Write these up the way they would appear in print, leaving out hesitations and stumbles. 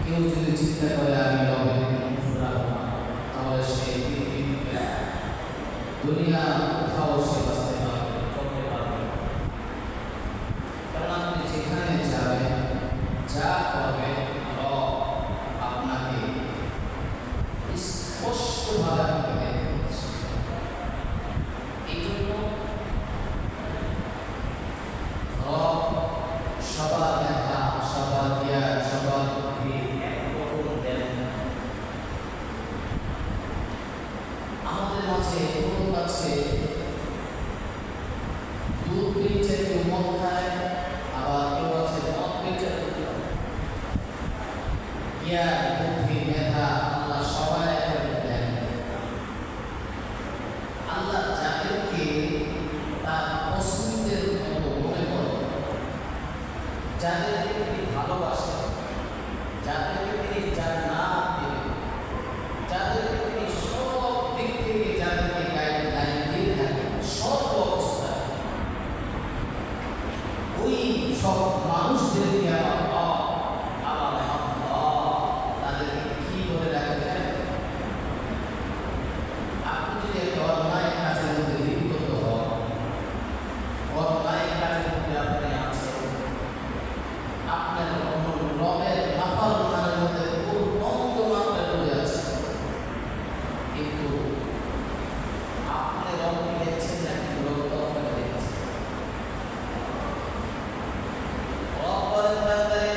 কেউ যদি চিন্তা করে আমি রবের ফুরাবো না, তাহলে সে দুনিয়া কোথাও সে বাঁচতে পারবে, চলতে পারবে না। কারণ আপনি যেখানে যাবেন, যা করবেন, রব আপনাকে স্পষ্টভাবে আপনাকে দেখতে পাচ্ছে। এই জন্য রব সবার দেখা, সবার জ্ঞান, সবার বুদ্ধি একরকম দেন না। আমাদের মাঝে কোন আছে দুধ বেচে কেউ মদ খায়, আবার কেউ আছে মদ বেচে জ্ঞান, বুদ্ধি, মেধা আল্লাহ সবাই একরকম দেন। আল্লাহ যাদেরকে তার পছন্দের মতো মনে করে, যাদেরকে তিনি ভালোবাসেন, যাদেরকে তিনি জান্নাত দিবেন, যাদেরকে তিনি সব দিক থেকে যাদেরকে গাইডলাইন দিয়ে থাকেন সব অবস্থায়, ওই সব মানুষদেরকে তাদেরকে কি বলে রাখা যায়? আপনি যদি একটা অন্যায় কাজের মধ্যে লিপ্ত হন, অন্যায় কাজের মধ্যে আপনি আছেন, আপনার রবের নাফরমানের মধ্যে খুব অন্ত মাত্রায় রয়ে আছে, কিন্তু আপনি রবকে দেখছেন নাকি রব আপনাকে দেখছেন? রব বলেন বান্দারে,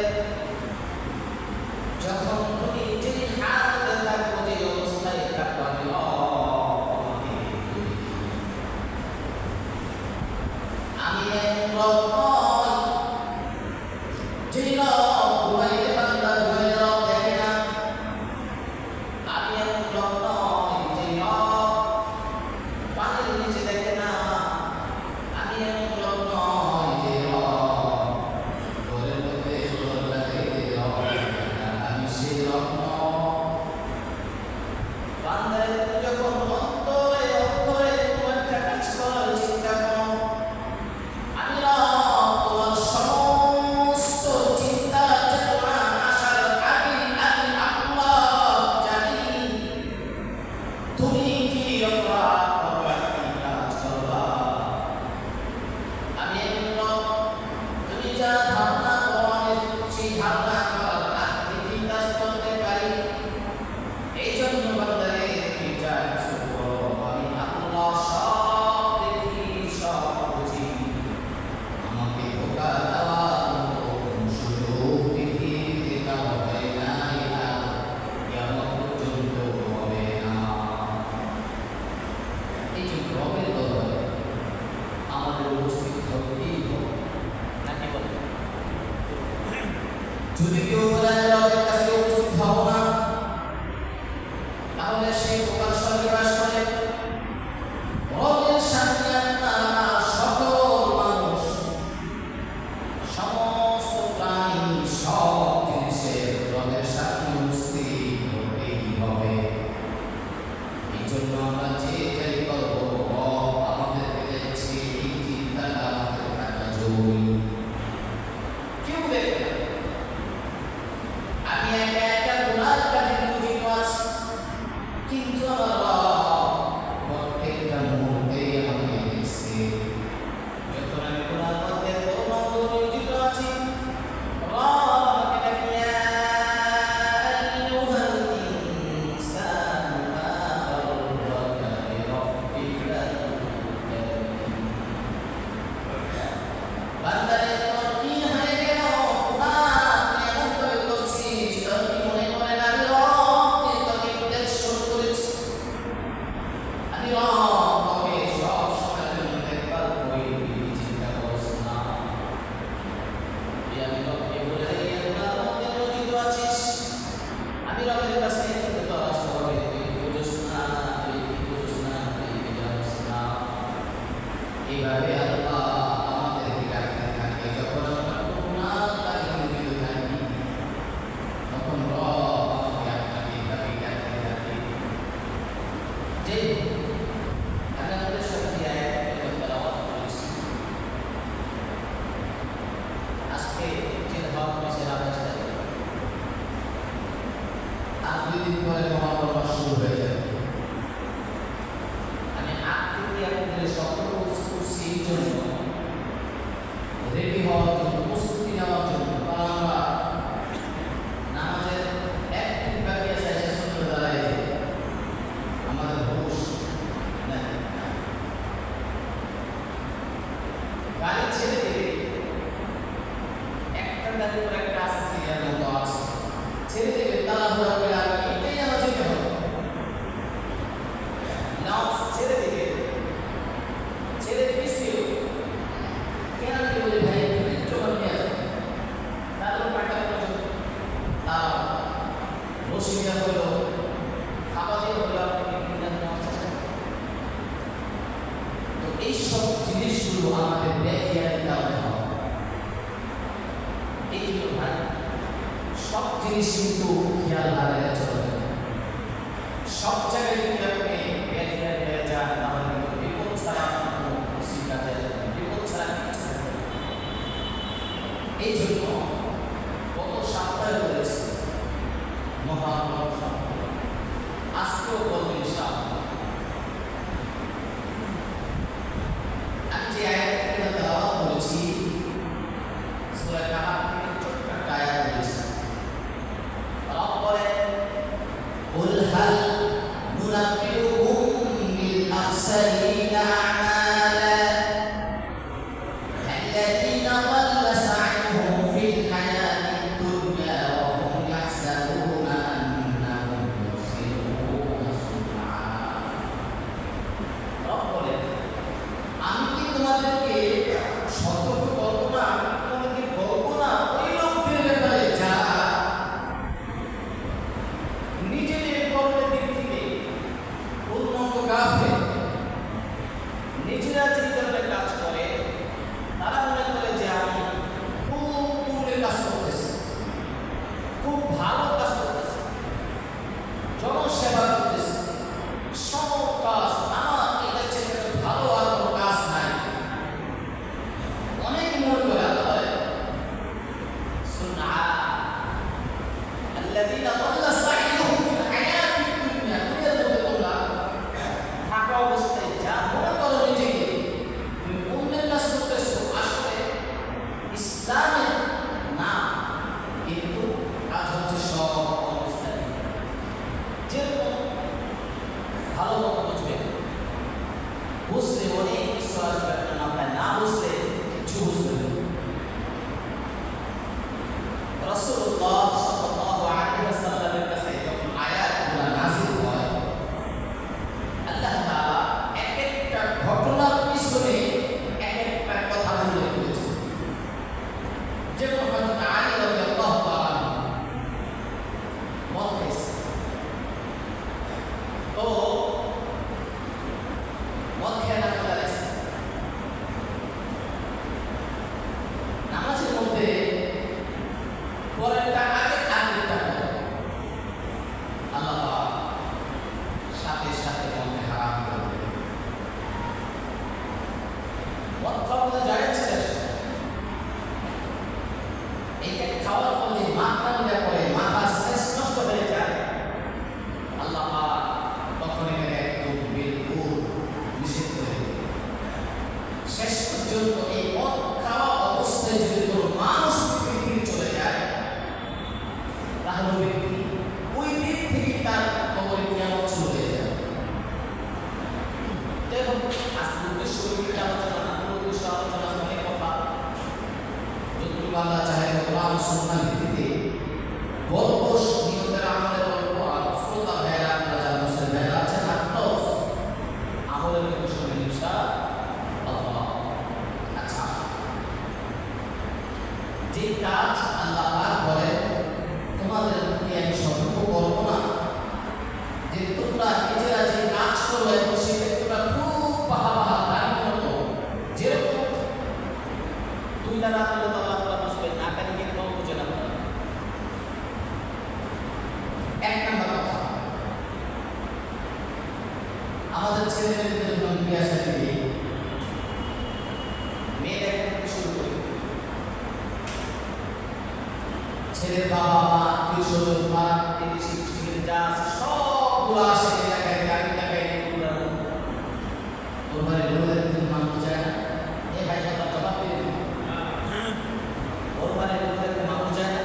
যখন তুমি যেই হালতে থাকবো, যে অবস্থায় থাকবো, আমি আমি এক রব নয়, যেই রব ঘুমাইলে বান্দা ঘুমাইলে রব দেখে না। আমি এক রব নয়, যেই রব পানির নিচে দেখে না। আমি এক রব নয়, যে রব ঘরের মধ্যে ঘর লাগাইতে রব দেখে না। আমি সেই রব নয়। বান্দারে তুমি যখন অন্তরে অন্তরে কোনো একটা কাজ করার চিন্তা করো, আমি রব তোমার সমস্ত চিন্তা চেতনা আসার আগে আমি আল্লাহ জানি তুমি কি অপরাধ করবা, কি কাজ করবা। আমি রব, তুমি যা ধারণা করো আমি সেই ধারণা করার আগে বিন্দাস করতে পারি। এই জন্য বান্দারে তুমি যা কিছু করো, আমি আল্লাহ সব দেখি, সব বুঝি। আমাকে ধোঁকা দেওয়ার কোনো সুযোগ পৃথিবীতে কারো হয় নাই, আর কিয়ামত পর্যন্ত হবে না। এই যে রবের দরবারে আমাদের উপস্থিত হতেই হবে, নাকি বলে? যদি কেউ বলে রবের কাছে উপস্থিত হব না, তাহলে সেই প্রকার স্বর্গে বাস করে। রবের সামনে আপনার সকল মানুষ, সমস্ত প্রাণী, সব জিনিসের রবের সামনে উপস্থিত হতেই হবে। এই জন্য আমরা যে যাই করবো, রব আমাদেরকে দেখছে, এই চিন্তাটা আমাদের থাকা জরুরি। কেউ দেখে না, আমি একা একা গুনার কাজে নিয়োজিত আছি, কিন্তু আমার রব প্রত্যেকটা মুহূর্তেই আমাকে দেখছে। যখন আমি গুনার মধ্যে নিয়োজিত আছি, রব আমাকে ডাকে, ইয়া আইয়ুহাল ইনসানু মা গররাকা বিরাব্বিকাল কারীম। বান্দারে, তোর কি হয়ে গেল? গুনাহ আমি এমন করে করছি, তোর কি দুই দিন পরে মহাপ্রকাশ শুরু হয়ে যাবে। আমি আগ থেকে আপনাদের সতর্ক করছি এই জন্য, রেডি হওয়ার জন্য, প্রস্তুতি নেওয়ার জন্য। কারণ আমরা নামাজের একদিন বাকি আছে, শেষ করে দাঁড়াই আমাদের হুঁশ নাই। গাড়ি ছেড়ে দিলে একটা গাড়ির পর একটা আছে, সিরিয়াল মতো আছে, ছেড়ে দেবে তাড়াহুড়া করে, আর এটাই আমার যেতে হবে। নাও ছেড়ে দিবে, ছেড়ে পিছিয়ে কেন কি বলে ভাই তুমি চোখ নিয়ে আসবে, তারপর পাটা পর্যন্ত তাও রসিয়া হলো, খাওয়া দিয়ে হলো, আপনি কিনে নেওয়ার চেষ্টা করেন। তো এইসব জিনিসগুলো আমাদের দেখে নিতে হবে। এইগুলো ভাই সব জিনিস কিন্তু খেয়াল রাখলে চলবে না। সব জায়গায় যদি আপনি দেখে হয়ে যান, তাহলে কিন্তু বিপদ ছাড়া কোনো খুশি কাজে যাবে না, বিপদ ছাড়া কিছু হবে না। এই জন্য গত সপ্তাহে বলেছি মহাপ্রভু সপ্তাহ, আজকেও বলবো ইনশাআল্লাহ। আমি যে আয়াতটা তেলাওয়াত করেছি সূরা কাহাফ থেকে ছোট্ট একটা আয়াত বলেছি। রব বলেন, কুল হাল নুনাব্বিউকুম বিল আখসারিনা আমালা الذين ضل سعيهم في الحياة الدنيا وهم يحسبون أنهم يحسنون صنعا। রব বলেন, আমি কি তোমাদেরকে সতর্ক করবো না, আমি তোমাদেরকে বলবো না ওই লোকদের ব্যাপারে যারা নিজেদের কর্মের দিক থেকে উন্নত কাফের, নিজেরা যে ধরনের কাজ করে, তারা মনে করে যে আমি খুব পুণ্যের কাজ করতেছি, খুব ভালো কাজ করতেছি, জনসেবা করতেছি, সব কাজ আমার এটা চেয়ে ভালো আর কোনো কাজ নাই। অনেকে মনে করে আল্লাহ সুন্নাহ الذين ضل سعيهم في الحياة الدنيا, দুনিয়ার মধ্যে তোমরা থাকা অবস্থায় যা মনে করো নিজেকে তুমি পুণ্যের কাজ করতেছো, আসলে ইসলামের নাম, কিন্তু কাজ হচ্ছে সব অবস্থায়। যেরকম ভালো মতো বুঝবে, বুঝলে অনেক কিছু আসবে আপনার মাথায়, না বুঝলে কিছু বুঝবে না। রাসূলুল্লাহ সাল্লাল্লাহু আলাইহি ওয়াসাল্লামের কাছে যখন আয়াতগুলো নাযিল হয়, আল্লাহ তাআলা এক একটা ঘটনার পিছনে এক একটা কথা উল্লেখ করেছেন। যেমন হযরত আলী রাদিয়াল্লাহু তাআলা মদ খাইছে, তো মদ খেয়ে না দাঁড়াইছে, নামাজের মধ্যে পরেরটা আগে আগেরটা পরে, আল্লাহ পাক সাথে সাথে মদকে হারাম করে দিলেন। মদ খাওয়া তো জায়েজ ছিল, এইটা খাওয়ার পর যে মাথা নিয়ে পড়ে, মাথা শেষ নষ্ট হয়ে যায়, আল্লাহ পাক তখন এখানে একদম বিলকুল নিষেধ করে দিলেন। শেষ পর্যন্ত এই মদ খাওয়া অবস্থায় যদি কোনো মানুষ পৃথিবী চলে যায়, তাহলে ব্যক্তি ওই দিক থেকে তার কবরে কিয়ামত শুরু হয়ে যাবে। দেখুন, আজকে উদ্দেশ্য কি আলোচনা না, উদ্দেশ্য আলোচনা অনেক কথা, যতটুকু আল্লাহ চাহে কোরআন সুন্নাহ ভিত্তিতে বলবো, নিয়তের আমলে বলবো। আর শ্রোতা ভাইয়েরা, আপনারা যারা মুসলিম ভাইয়েরা আছেন, আপনারাও আমলের কিন্তু শুনে ইনশাআল্লাহ। আচ্ছা, যে কাজ আল্লাহ পাক বলেন তোমাদেরকে আমি সতর্ক করবো না, যে তোমরা নিজেরা যে কাজ করো এবং সেটা তোমরা খুব বাহা দামি মতো, যেরকম দুই টাকা পেলে তো আল্লাহ তাআলা বুঝবেন, না টাকা দিয়ে কেউ বুঝে না। এক নম্বর কথা, আমাদের ছেলেমেয়েদের যখন বিয়ে শাদী দিই, মেয়েদের থেকে শুরু করি, ছেলের বাবা মা, আত্মীয় স্বজন, মা, এটি শিক্ষিত যা আছে সবগুলো আসে দেখায় আমি দেখাই কোরবানি রোজার দিন মানুষ যায় না এ ভাই কথা জবাব দিয়ে দিন কোরবানি রোজার দিন মানুষ যায় না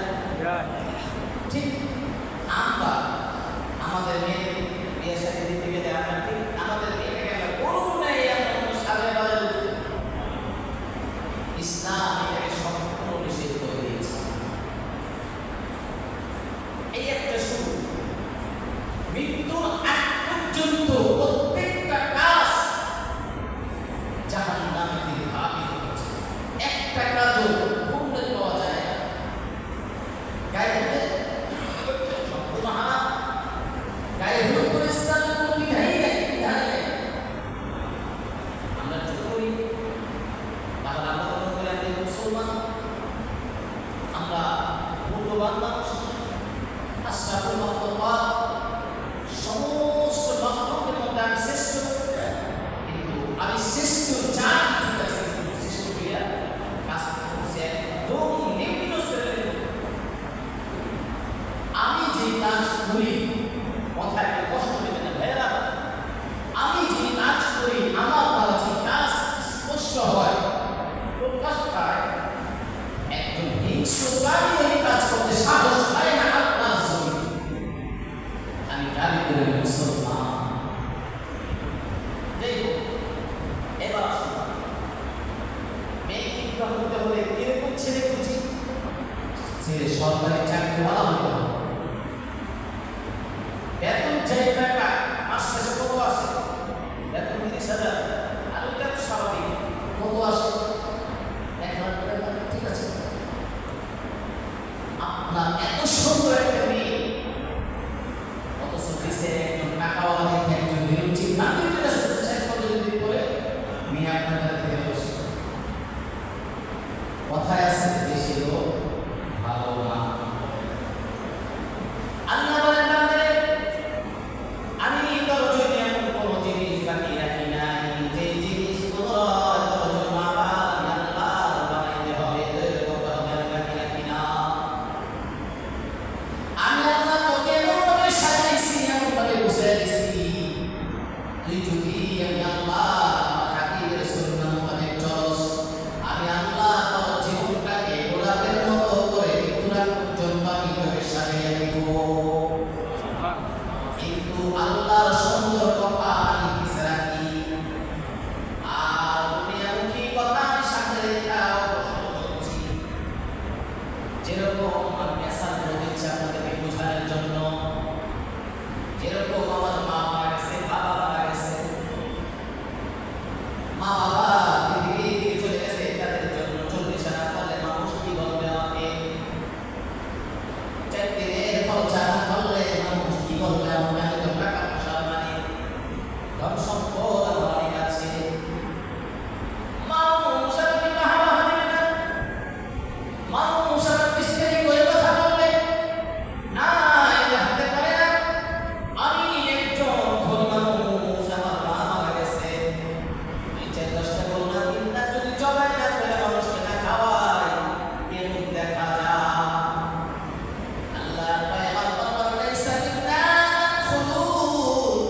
ঠিক আমরা আমাদের মেয়েদের বিয়ে সাথে দিতে গেলে আমরা ঠিক আমাদের মেয়েটাকে আমরা করুন নাই এমন সালে বাজার ইসলাম এটাকে সম্পূর্ণ নিষেধ করে দিয়েছে এই একটা শুরু মৃত্যুর আগ পর্যন্ত প্রত্যেকটা কাজ জাহান্নামে থেকে ধাবিত হচ্ছে একটা কাজও পূর্ণ পাওয়া যায় না গায়ে হলে সম্পূর্ণ হারাম গায়ে হলুদ করে ইসলামের কোনো বিধানই নেই বিধান নেই আমরা চুপ করি তাহলে আমরা মনে করি আমরা মুসলমান আমরা মূল্যবান মানুষ আশরাফুল মাখলুকাত সমস্ত মাখলুকের মধ্যে আমি শ্রেষ্ঠ কিন্তু আমি শ্রেষ্ঠ জাত ঠিক আছে কিন্তু শ্রেষ্ঠ ক্রিয়া কাজ করছে একদম নিম্ন শ্রেণীর আমি যে কাজ করি কথায় একটু কষ্ট দেবে না ভাইয়েরা আমি যে কাজ করি আমার দ্বারা যে কাজ স্পষ্ট হয় প্রকাশ পায় একজন হিংস্রকারী এই কাজ করতে সাহস পায় না আপনার জমি আমি দাবি করে মুসলমান যাই হোক এবার আসুন মেয়ে বিবাহ হতে হলে কিরকম ছেলে খুঁজি ছেলে সরকারি চাকরিওয়ালা হতে হবে বেতন চাই টাকা মাস শেষে কত আসে বেতন 30,000 আর ওটা তো স্বাভাবিক কত আসে 1,00,000 টাকা ঠিক আছে আপনার এত সুন্দর একটা মেয়ে অথচ দিছে একজন টাকাওয়ালা দেখে একজন বিরুচি নামের কাছে শেষ পর্যন্ত করে মেয়ে আপনার কাছে বসে কথায় আছে দেশে লোক ভালো না আল্লাহ বলেন বান্দে আমি তোর জন্য এমন কোনো জিনিস বাকি রাখি নাই যে জিনিসগুলো তোর জন্য আবার আল্লাহ বানাইতে হবে এরকম আমি বাকি রাখি না আমি আল্লাহ তোকে এমনভাবে সাজাইছি এমনভাবে বুঝাই দিছি তুই যদি আমি আল্লাহ হাকিমের সুন্নাহ মোতাবেক চলস আমি আল্লাহ তোর জীবনটাকে গোলাপের মতো করে মৃত্যুর পর্যন্ত আমি তোকে সাজিয়ে দিব কিন্তু আল্লাহর সুন্দর কথা আমি পিছে রাখি আর দুনিয়ামুখী কথা আমি সাথে রেখাও প্রশ্ন করছি যেরকম আমি মেসাজ বলেছি আপনাদেরকে বোঝানোর জন্য যেরকম আমার মা মারা গেছে বাবা মারা গেছে মা বাবা পৃথিবী থেকে চলে গেছে তাদের জন্য 40 আনা করলে মানুষ কি বলবে আমাকে চাইতে খরচা না করলে মানুষ কি বলবে আমাকে আমি তো টাকা পয়সা মানে ধন সম্পদ আমার অনেক আছে মানুষ আর কি বাহাবা হবে না মানুষ আর বিস্তারি করে কথা বলবে না এটা হতে পারে না আমি একজন ধনী মানুষ আমার মা মারা গেছে 2-4-10টা বললাম কিন্তু যদি জবাই না করে মানুষকে না খাওয়াই এরকম দেখা যায় আল্লাহ পায়গাম্বর বলেন লাইসা মিন্না খুলু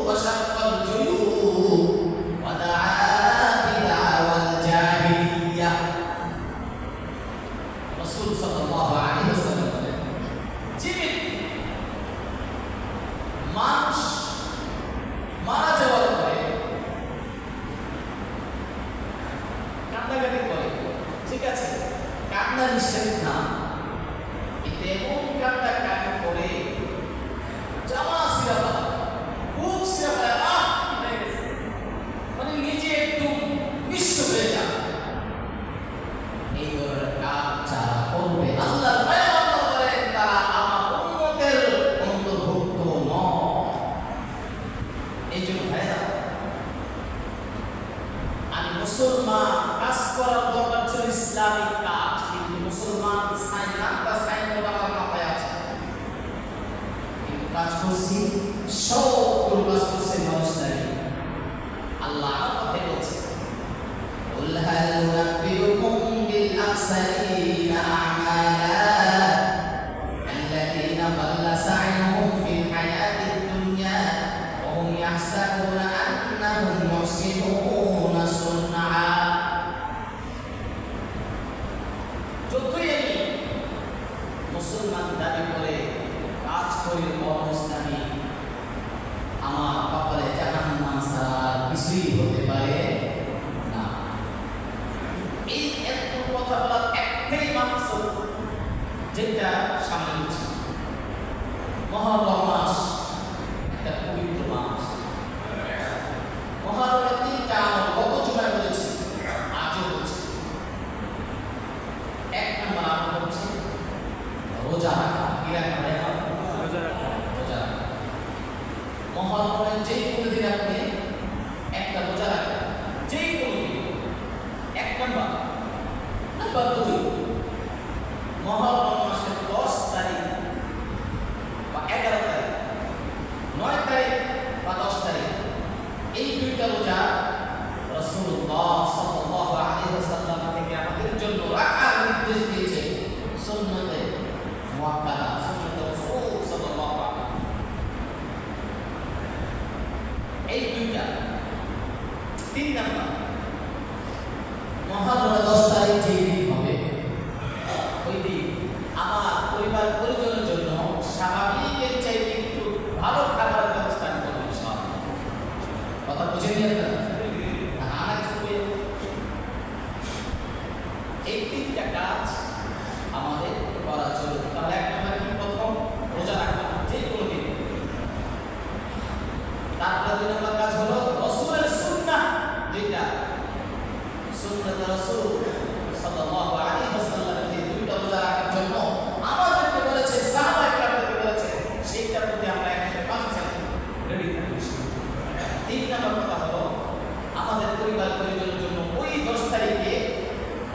ওয়া শাক্কাল জুয়ুব ওয়া দাআ বিদআওয়াল জাহিলিয়া রাসূল সাল্লাল্লাহু আলাইহি ওয়াসাল্লাম বলেন যে ব্যক্তি মানুষ মারা যাওয়ার পরে কান্নাকাটি করে ঠিক আছে কান্না নিষেধ না কিন্তু এমন কান্নাকাটি করে জামা সিরাপা বুক সিরাপা হয়ে গেছে মানে নিজে একটু নিঃস্ব হয়ে যায় এই ধরনের কাজ যারা করবে আল্লাহর পয়গম্বর বলেন তারা আমার উম্মতের অন্তর্ভুক্ত নয় এই জন্য ভাইরা আমি মুসলমান কাজ করার দরকার ছিল ইসলামিক কাজ কিন্তু মুসলমান সাইন নামটা সাইন আমার মাথায় আছে কিন্তু কাজ করছি সবগুলো কাজ করছে মানুষ নারী আল্লাহ আমার কথাই বলছে قل هل ننبئكم بالأخسرين أعمالا الذين ضل سعيهم في الحياة يحسبون أنهم محسنون صنعا যতই আমি মুসলমান দাবি করে কাজ করি অবস্থানে আমার কপালে জাহান্নাম ছাড়া কিছুই হতে পারে না। এই এত কথা বলার একটাই মাকসুদ, যেটা সামনে হচ্ছে মহরম মাস, একটা পবিত্র মাস। মহরমের 3টা আমল গত জুমায় বলেছি, আজও বলছি। 1 নম্বর আমল হচ্ছে রোজা রাখা। কি রাখা? রোজা রাখা। মহরমের যে কোনো দিন আপনি একটা রোজা রাখেন, যে কোনো দিন। 1 নম্বর। নাম্বার 2, মহরম মাসের 10 তারিখ বা 11 তারিখ, 9 তারিখ বা 10 তারিখ, এই 2টা রোজা রাসূলুল্লাহ সাল্লাল্লাহু আলাইহি ওয়াসাল্লাম থেকে আমাদের জন্য রাখার নির্দেশ দিয়েছে। সুন্নতে মুআক্কাদা, সুন্নতে রাসূল সাল্লাল্লাহু আলাইহি ওয়াসাল্লাম। এই 2টা। 3 নাম্বার, মহরমের 10 তারিখ যে দিন হবে, ওই দিন আমার পরিবার পরিজনের জন্য স্বাভাবিকের চাইতে একটু ভালো খাবারের ব্যবস্থা করবেন। কথা বুঝে নিয়ে এই 3টা কাজ আমাদের করা চলবে। তাহলে 1 নম্বর কি? প্রথম, রোজা রাখা, যে কোনো দিন। তারপর 2 নম্বর কাজ হলো রাসূলের সুন্নাহ, যেটা সুন্নাত রাসূল সাল্লাল্লাহু আলাইহি ওয়াসাল্লামের যে 2টা রোজা রাখার জন্য আমাদেরকে বলেছে, সাহাবায়ে কেরামকে বলেছে, সেইটার প্রতি আমরা 105% রেডি থাকি। 3 নম্বর কথা হলো আমাদের পরিবার পরিজনের জন্য ওই 10 তারিখে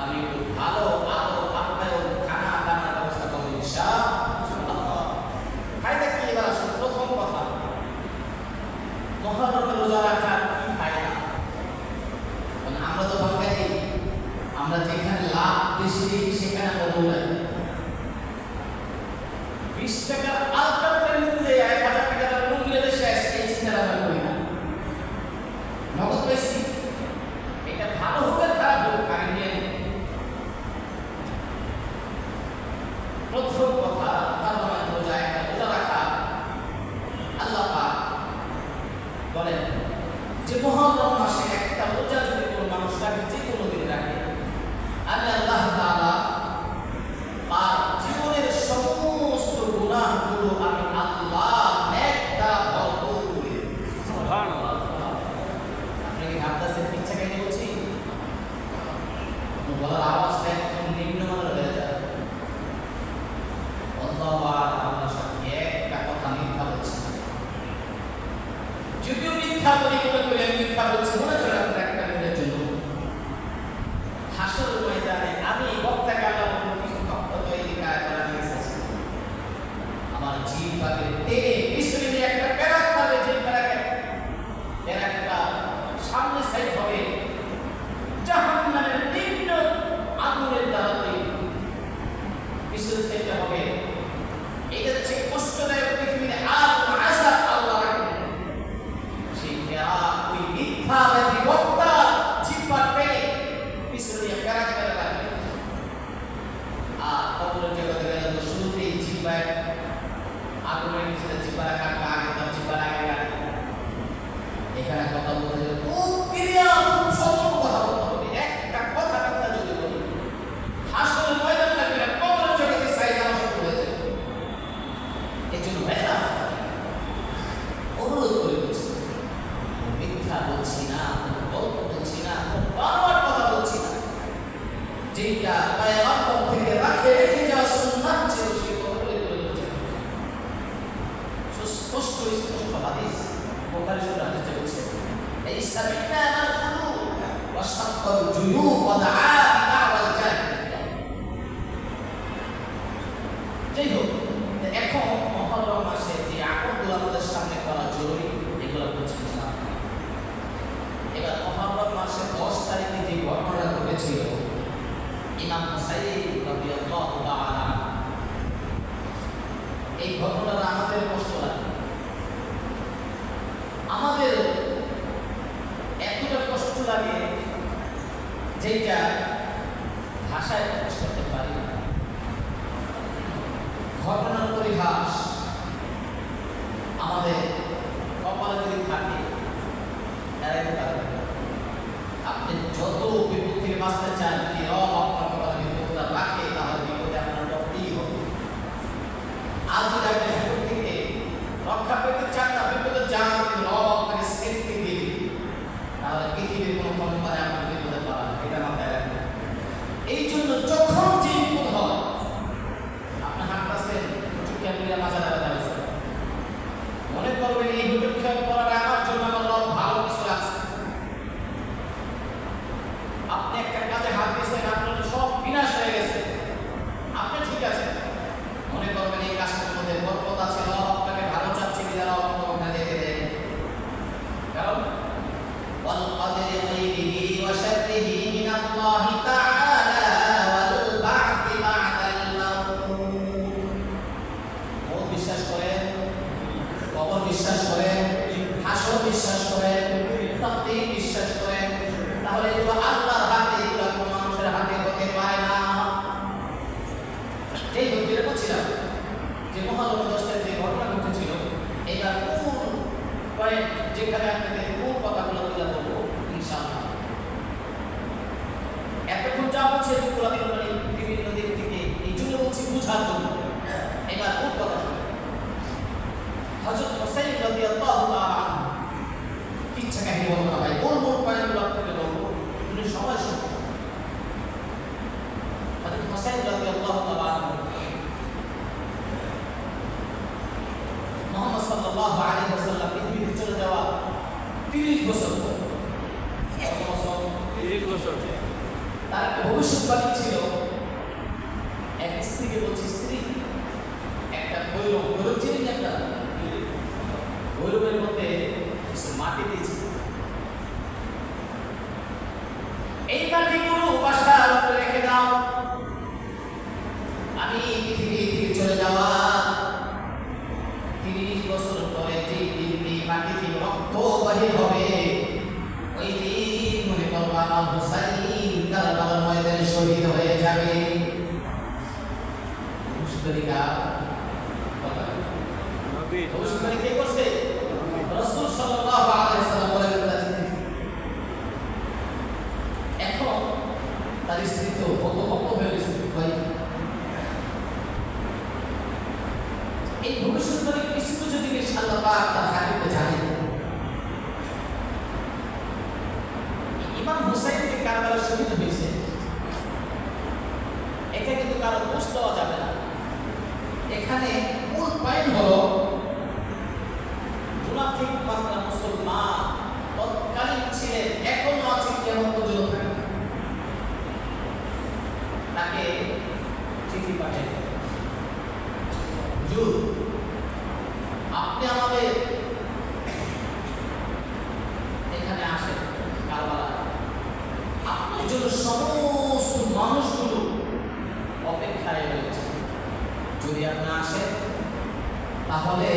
আমি একটু ভালো আপ্যায়ন, খানা দানার ব্যবস্থা করবো ইনশাআল্লাহ। ফায়দা কি? এবার আসুন, প্রথম কথা, মহরমের রোজা রাখার কি ফায়দা? আমরা তো বাঙালি, আমরা যেখানে লাভ বেশি দেখি সেখানে আমরা দৌড়াই। 20 টাকার আলতা করে নিতে যাই, 1000 টাকার লুঙ্গি শেষ, এই চিন্তা আমরা করি না। নগদ বেশি, এটা ভালো হোক আর খারাপ হোক, আগে নিয়ে নিই। প্রথম কথা, মহরমের রোজা রাখা, আল্লাহ পাক বলেন যে মহরম মাসে একটা রোজা যদি কোনো মানুষ রাখে, যে কোনো দিন রাখে, আমি আল্লাহ তাআলা তার জীবনের সমস্ত গুনাহগুলো আমি আল্লাহ নেক দ্বারা ভরপুর করে দেব। সুবহানাল্লাহ। আপনি কি ভাবতেছেন ইচ্ছা কেন বলছি? বলার আওয়াজটা একদম নিম্নমানের হয়ে যায়। আল্লাহু আপনার সাথে একটা কথা মিথ্যা বলছি, যদিও মিথ্যা বলি করে মিথ্যা বলছি মনে করেন আপনার একটা মিনিটের জন্য। হাসর ময়দানে আমি বক্তাকে আল্লাহ কিছু তথ্য তৈরি করা নিয়েছি, আমার জিহ্বাকে টেনে মিশ্রণে একটা প্যারাক পাবে, যে প্যারাকটা সামনে সাইড হবে জাহান্নামের নিম্ন আগুনের দ্বারা তৈরি, মিশ্রণ সাইডটা হবে। এটা হচ্ছে কষ্টদায়ক পৃথিবীতে আর আশা আল্লাহ রাখবেন। সেই প্যারাক ওই মিথ্যাবাদী বক্তা জিহ্বার পেয়ে মিশ্রণে প্যারাক রাখবে। আর কবরের জগতে গেলে তো শুরুতেই জিহ্বায় আগুনের নিচে জিহ্বা রাখার আগে তার জিহ্বার আগে রাখে। এখানে কথা বলতে গেলে খুব ক্লিয়ার, খুব সতর্ক কথা বলতে হবে। একটা কথা যদি বলি, হাসরের ময়দান লাগবে না, কবরের জগতে সাইড আমার সব হয়ে যাবে। এই জন্য ভাইরা অনুরোধ করে বলছি, মিথ্যা বলছি না, গল্প বলছি না, বারবার কথা বলছি না। যেটা পয়গম্বর থেকে রেখে যাওয়া সুন্নাত ছিল, সেই কথাগুলো বলছি। স্পষ্ট হাদিস, বুখারী শরীফের হাদিসে বলছে, এই সাবিনা নাখুলু ওয়া শাক্কাল জুয়ুব ওয়া দাআ বিদাওয়াল জাহিলিয়া। যাই হোক, এখন মহরম মাসে যে আমলগুলো আমাদের সামনে করা জরুরি, এগুলো বলছি না। এবার মহরম মাসের 10 তারিখে যে ঘটনা ঘটেছিল, ইমাম হুসাইন রাদিয়াল্লাহু তাআলা, এই ঘটনাটা আমাদের কষ্ট লাগে। আমাদের যেটা ভাষায় প্রকাশ করতে পারি না। ঘটনার পরিহাস আমাদের কপালে যদি থাকে এড়াইতে পারবেন না। আপনি যত বিপদ থেকে বাঁচতে চান, যদি রব আপনার কপালে বিপদটা রাখে তাহলে বিপদে আপনার পড়তেই হবে। আর যদি আপনি বিপদ থেকে রক্ষা পেতে চান না, বিপদে যান, কিন্তু রব আপনাকে সেফটি দিবে, তাহলে পৃথিবীর কোনো কোম্পানি আপনার বিপদে পাবেন না। এটা মাথায় রাখবেন। এই জন্য যখন যে বিপদ হয়, আপনি হাঁটতেছেন হুজুর ক্যামেরা মাঝে দাঁড়া যাবে, মনে করবেন এই হুজুর খেয়াল করাটা আমার জন্য আমার রব ভালো কিছু রাখছে। আপনি একটা কাজে হাত দিয়েছেন, আপনার সব বিনাশ হয়ে গেছে, আপনি ঠিক আছে, মনে করবেন এই কাজটার মধ্যে বরকত আছে, রব আপনাকে ভালো চাচ্ছে, বিধান আপনাকে ওখানে যেতে দেন। কারণ ওয়াল কদরি খাইরিহি ওয়া শাররিহি মিনাল্লাহি তাআলা ওয়াল বা'থি বা'দাল মাউত। বিশ্বাস করেন, কবর বিশ্বাস করেন, হাসর বিশ্বাস করেন, তাকদীর বিশ্বাস করেন, তাহলে এগুলো আল্লাহর হাতে, এগুলো কোনো মানুষের হাতে হতে পারে না। এই বলতে বলছিলাম যে মহালয়া 10টার যে ঘটনা ঘটেছিল, এইবার মূল পয়েন্ট যেখানে আপনাদের মূল কথাগুলো তুলে ধরবো ইনশাআল্লাহ। এতক্ষণ যা বলছে এগুলো বিভিন্ন দিক থেকে এই জন্য বলছি বুঝার জন্য। এবার মূল কথা শুনুন। হযরত হুসাইন রাদিয়াল্লাহু তাআলা ইচ্ছা কাহিনী বলবো না ভাই, মূল পয়েন্টগুলো আপনাকে বলবো, তুমি সবাই শুনুন। হযরত হুসাইন রাদিয়াল্লাহু তাআলা মুহাম্মদ সাল্লাল্লাহু আলাইহি ওয়াসাল্লাম পৃথিবীতে চলে যাওয়া 30 বছর পর, কত বছর? 30 বছর। তার একটা ভবিষ্যৎবাণী ছিল, এক স্ত্রীকে বলছে, স্ত্রী একটা গৈরব ছিলেন, একটা গৈরবের মধ্যে মাটি দিয়েছে, এই মাটিগুলো বাসার উপরে রেখে দাও, আমি পৃথিবী থেকে চলে যাওয়া 30 বছর পরে যে দিন এই মাটি থেকে রক্ত বাহির হবে, ওই দিন মনে করবা আমার হুসাইন কারবালার ময়দানে শহীদ হয়ে যাবে। মুশরিকরা ভবিষ্যৎবাণী কে করছে? রাসূল সাল্লাল্লাহু আলাইহি ওয়াসাল্লাম বলে গেছেন। এখন তার স্ত্রী তো হতভম্ব হয়ে গেছে, ভাই এই ভবিষ্যৎবাণী কিছু কিছু জিনিস আল্লাহ পাক তার হাবিবকে জানেন। ইমাম হুসাইন যে কারবালায় শহীদ হয়েছে, এটা কিন্তু কারো দোষ দেওয়া যাবে না। এখানে মূল পয়েন্ট হলো মুনাফিক মাত্রা মুসলমান তৎকালীন ছিলেন, এখনো আছে, কেমন পর্যন্ত তাকে চিঠি পাঠিয়ে আপনি আমাদের এখানে আসেন কারবালা, আপনার জন্য সমস্ত মানুষগুলো অপেক্ষায় রয়েছে। যদি আপনি আসেন তাহলে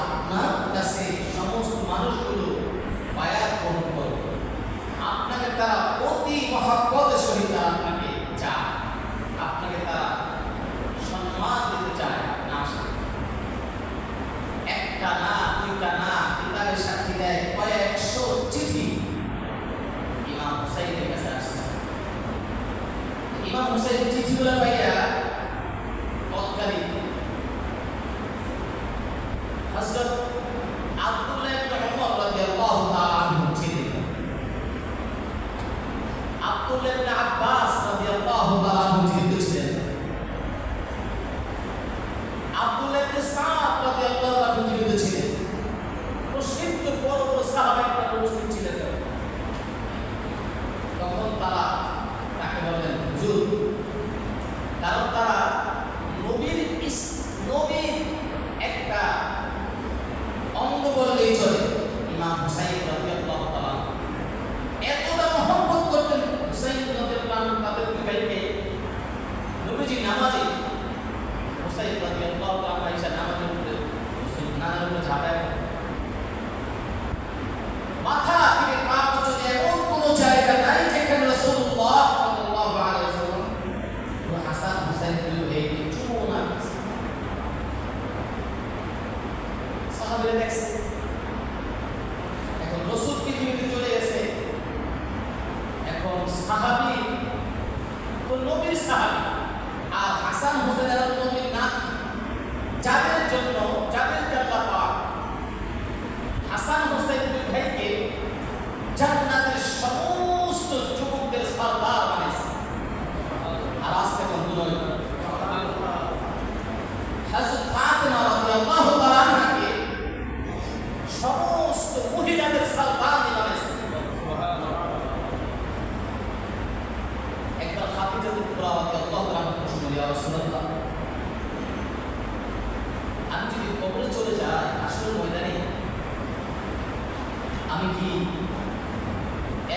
আপনার কাছে সমস্ত মানুষগুলো বায়াত গ্রহণ করবে, আপনাকে তারা অতি মহব্বতের সহিত আপনাকে চায়, আপনাকে তারা সম্মান দিতে চায়। আপনি আসেন, একটা না দুইটা না, কিতাবের সাক্ষী দেয় কয়েকশো চিঠি ইমাম হুসাইনের কাছে আসছে। ইমাম হুসাইন চিঠিগুলো পাইয়া তৎকালীন হযরত আব্দুল্লাহ ইবনে ওমর রাদিয়াল্লাহু তাআলা আনহু ছিলেন, আব্দুল্লাহ ইবনে আব্বাস রাদিয়াল্লাহু তাআলা আনহু ছিলেন, আব্দুল্লাহ ইবনে সাদ রাদিয়াল্লাহু আনহু ছিলেন, প্রসিদ্ধ বড় বড় সাহাবায়ে উপস্থিত ছিলেন। তখন তারা তাকে বললেন হুজুর, কারণ তারা নবীর একটা অঙ্গ বললেই চলে। ইমাম হুসাইন রাদিয়াল্লাহু তাআলা এতটা মহব্বত করতেন হুসাইন রাদিয়াল্লাহু আনহু, তাদের পিতাকে নবীজি নামাজে হুসাইন রাদিয়াল্লাহু তাআলা নামাজে করে দেখছে। এখন রাসূল পৃথিবীতে চলে গেছে, এখন সাহাবী তো নবীর সাহাবী, আর হাসান হোসেন এরা নবীর না, যাদের জন্য আল্লাহ পাক হাসান হোসেন দুই ভাইকে জান্নাতের সমস্ত যুবকদের সরদার বানিয়েছে। আর আজকে বন্ধুরা হযরত ফাতিমা রাদিয়াল্লাহু তাআলা আনহাকে সমস্ত মহিলাদের সরদার বানিয়েছে। একবার খাদিজা কুবরা রাদিয়াল্লাহু তাআলা বললেন, ইয়া রাসূলুল্লাহ, আমি যদি কবরে চলে যাই, আসল ময়দানে আমি কি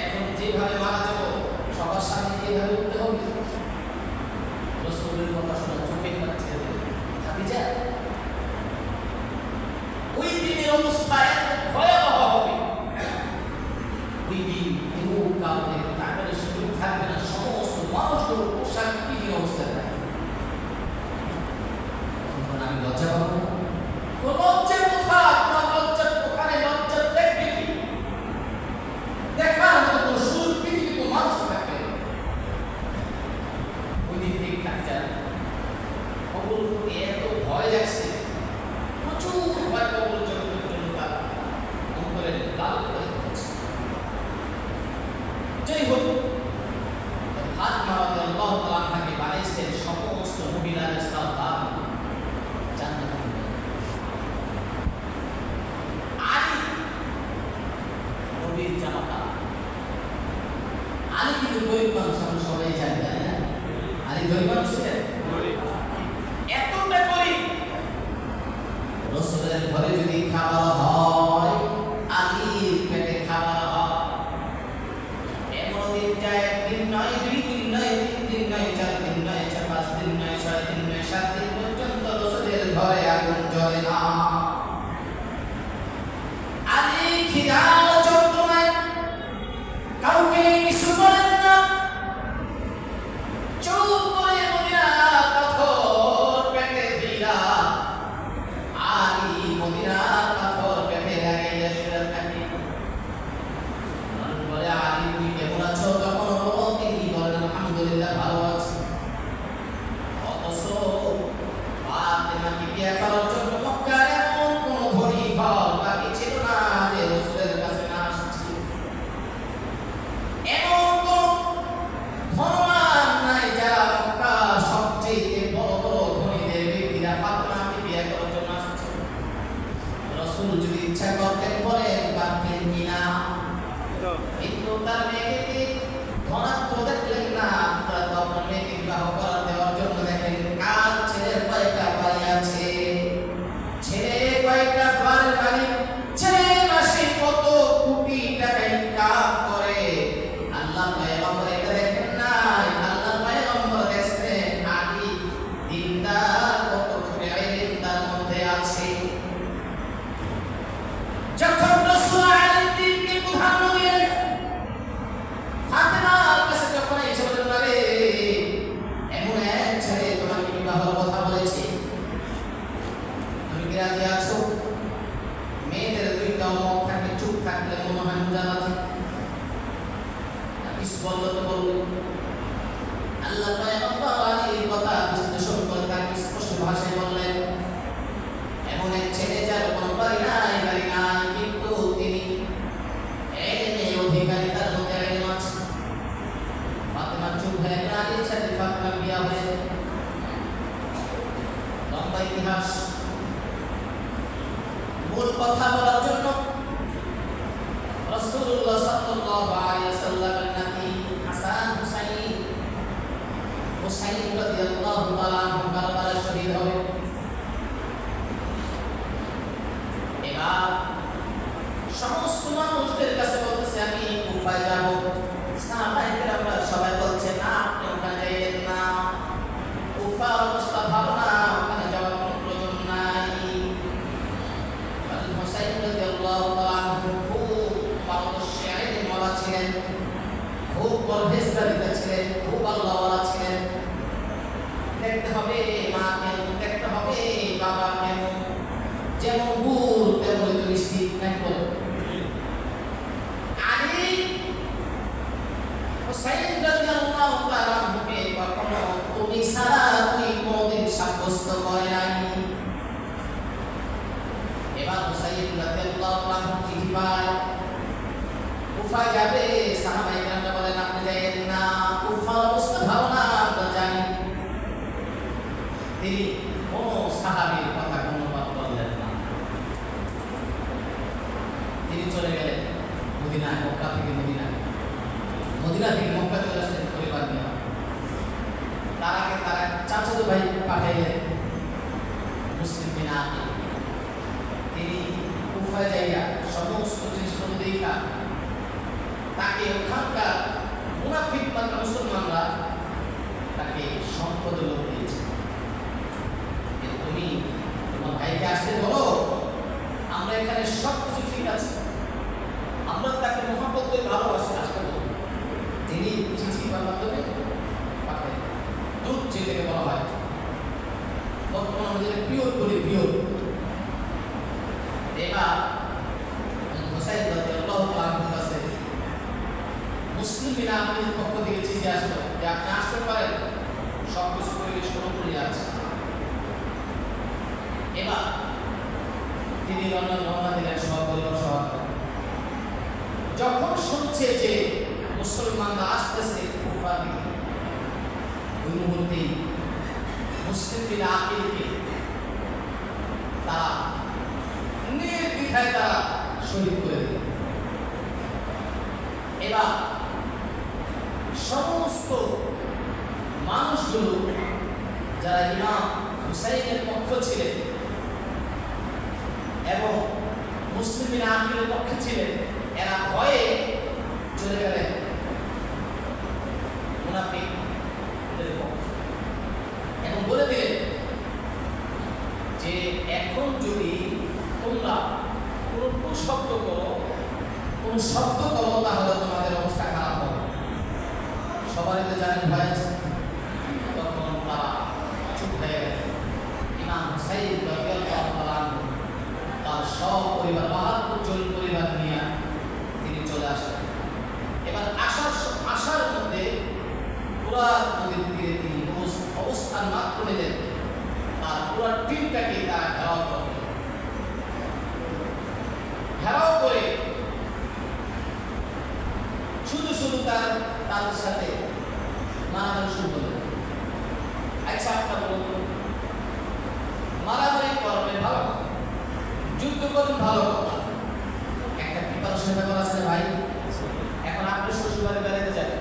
এখন যেভাবে মারা যাব সবার সামনে যেভাবে উঠতে হবে? রাসূলের কথা শুনে চোখের পানি ছেড়ে দিল। খাদিজা, ওই দিনের অবস্থা এত ভয়াবহ হবে, ওই দিন কেউ কাউকে তারপরে সুযোগ থাকবে না, সমস্ত মানুষগুলো পোশাক বিভিন্ন অবস্থায় থাকবে। তখন আমি লজ্জা পাবো, লজ্জার কথা, তোমার লজ্জার ওখানে লজ্জার দেখবে কি? দেখার মতো সুর পৃথিবীতে মানুষ থাকবে। ওই দিন থেকে খাদিজা কবর এত ভয় লাগছে, প্রচুর ভয়, কবর জগতের জন্য তার অন্তরে লাল করে দিচ্ছে। যাই হোক, ফাতিমা রাদিয়াল্লাহু তাআলা আনহাকে বানিয়েছেন সমস্ত মহিলাদের সরদার জান্নাতে। আলী নবীর জামাতা, আলী কিন্তু গরিব মানুষ, আমরা সবাই জানি, তাই না? আলী গরিব মানুষ ছিলেন, এতটা গরিব, রাসূলের ঘরে যদি খাবার হয়, আলীর পেটে খাবার হয়। এমন দিন যায়, একদিন নয়, দুই দিন নয়, তিন দিন নয়, চার দিন নয়, পাঁচ দিন নয়, ছয় দিন নয়, সাত দিন পর্যন্ত রাসূলের ঘরে আগুন জ্বলে না। আলী খিদার যন্ত্রণায় কাউকে কিছু বলেন না, চুপ করে মদিনার পাথর পেটে দিয়া, আলী মদিনার পাথর পেটে লাগাইয়া শুয়ে থাকে। মানুষ বলে, আলী তুমি কেমন আছো? তখন তিনি বলেন, আলহামদুলিল্লাহ, ভালো আছি। অথচ ফাতিমাকে বিয়ে করার জন্য মক্কার এমন কোন ধনী ঘর বাকি ছিল না যে রাসূলের কাছে না আসছে। এমন কোন ধনবান নাই যারা মক্কার সবচেয়ে বড় বড় ধনীদের ব্যক্তিরা ফাতিমাকে বিয়ে করার জন্য আসছে। রাসূল যদি ইচ্ছা করতেন বলেন পারতেন কিনা, কিন্তু তার মেয়েকে ধনাত্ম দেখলেন না। তারা তখন মেয়েকে বিবাহ করার দেওয়ার জন্য দেখেন কার ছেলের কয়েকটা বাড়ি আছে, ছেলে কয়েকটা বাড়ির মালিক, ছেলে মাসে কত কোটি টাকা ইনকাম করে। আল্লাহ পয়গম্বর এটা দেখেন নাই, আল্লাহ পয়গম্বর দেখছেন আলী দিনদার, কত কোটি ইলম তার মধ্যে আছে। যখন রাসূল আলীর দিনকে প্রাধান্য দিলেন, ফাতিমার কাছে যখন এসে বললেন, আরে এমন এক ছেলে তোমাকে বিবাহের কথা বলেছে, তুমি কি রাজি আছো? মেয়েদের দুইটা মুখ থাকে, চুপ থাকলে মনে হয় মুজালাতে কিছু বললো তো বলবে। আল্লাহ পয়গম্বর আলীর কথা বিশ্লেষণ করে তাকে স্পষ্ট ভাষায় বললেন, এমন এক ছেলে যার কোনো বাড়ি নাই, কিন্তু তিনি এলেমের অধিকারী, তার মধ্যে এলেম আছে। ফাতিমা চুপ হয়ে গেলেন, আলীর সাথে ফাতিমার বিয়ে হয়েছে। লম্বা ইতিহাস। মূল কথা বলার জন্য রাসূলুল্লাহ সাল্লাল্লাহু আলাইহি ওয়াসাল্লামের নাতি হাসান হুসাইন রাদিয়াল্লাহু তাআলা আনহু কারবালায় শহীদ হবে। এবার সমস্ত মানুষদের কাছে বলতেছে, আমি কুফায় যাব। সাহাবায়ে কেরামরা সবাই বলছে, না, আপনি ওখানে যাইবেন না, কুফার অবস্থা ভালো না, ওখানে যাওয়ার কোনো প্রয়োজন নাই। হুসাইন রাদিয়াল্লাহু তাআলা আনহু খুব পারদর্শী আলেম ওয়ালা ছিলেন, খুব পরহেজগারিতা ছিলেন, খুব আল্লাহওয়ালা ছিলেন। দেখতে হবে মা কেমন, দেখতে হবে বাবা কেমন, যেমন গুড় তেমন ঠিক নাকি বলো? আলী হুসাইন রাদিয়াল্লাহু তাআলা কে কখনো তুমি সারা তুই কোনদিন সাব্যস্ত করে নাই। এবার হুসাইন রাদিয়াল্লাহু তাআলা চিঠি পায়, কুফায় যাবে। সাহাবায়ে কেরামরা বলেন আপনি যাইয়েন না, কুফার অবস্থা ভালো না, আমরা জানি। তিনি কোন সাহাবীর কথা কোনো বাদ বললেন না। তিনি চলে গেলেন মদিনায়, মক্কা থেকে মদিনায়, মদিনা থেকে মক্কা চলে আসলেন পরিবার নিয়ে। তার আগে তার এক চাচাতো ভাই পাঠাইলেন মুসলিম বিন আকিল। তিনি কুফায় যাইয়া সমস্ত জিনিসপত্র দেখা তাকে ওখানকার মুনাফিক মাত্র মুসলমানরা তাকে সম্পদ লোক দিয়েছে। তুমি তোমার ভাইকে আসতে বলো, আমরা এখানে সব কিছু ঠিক আছে, আমরা তাকে মহব্বত করে ভালোবাসি, আসতে বলো। তিনি চিঠি মাধ্যমে পাঠায়, দূত যেটাকে বলা হয়, বর্তমান আমাদের পিওর করে পিওর। এবার হুসাইন রাদিয়াল্লাহু তাআলার কাছে মুসলিম বিন আকিলের পক্ষ থেকে চিঠি আসলো যে আপনি আসতে পারেন, সব কিছু পরিবেশ অনুকূলে আছে। এবার তিনি রওনা দিলেন সপরিবার সহ। যখন শুনছে যে মুসলমানরা আসতেছে কুফা থেকে, ওই মুহূর্তে মুসলিম বিন আকিলকে তারা নির্দ্বিধায় তারা শহীদ করে দিল। এবার সমস্ত মানুষগুলো যারা ইমাম হুসাইনের পক্ষ ছিলেন এবং মুসলিম বিন আকিলের পক্ষে ছিলেন, এরা ভয়ে চলে গেলেন মুনাফিকদের পক্ষে এবং বলে দিলেন যে এখন যদি তোমরা কোনো কুশব্দ করো, কোন শব্দ করো, তাহলে তোমাদের অবস্থা খারাপ হবে। সবারই তো জানেন ভয় আছে। তখন তারা চুপ হয়ে গেল। ইমাম হুসাইন রাদিয়াল্লাহু তাআলা তার সব পরিবার ৭২ জন পরিবার নিয়ে তিনি চলে আসলেন। এবার আসার মধ্যে পুরা নদীর তীরে তিনি অবস্থান মাত্র নিলেন, তার পুরা টিমটাকে তারা ঘেরাও করলেন। ঘেরাও করে শুধু শুধু তাদের সাথে মারামারি শুরু করলেন। আচ্ছা আপনার বলুন, মারামারি করবেন ভালো কথা, যুদ্ধ করবেন ভালো কথা, একটা প্রিপারেশন ব্যাপার আছে ভাই। এখন আপনি শ্বশুরবাড়ি বেড়াতে যাবেন,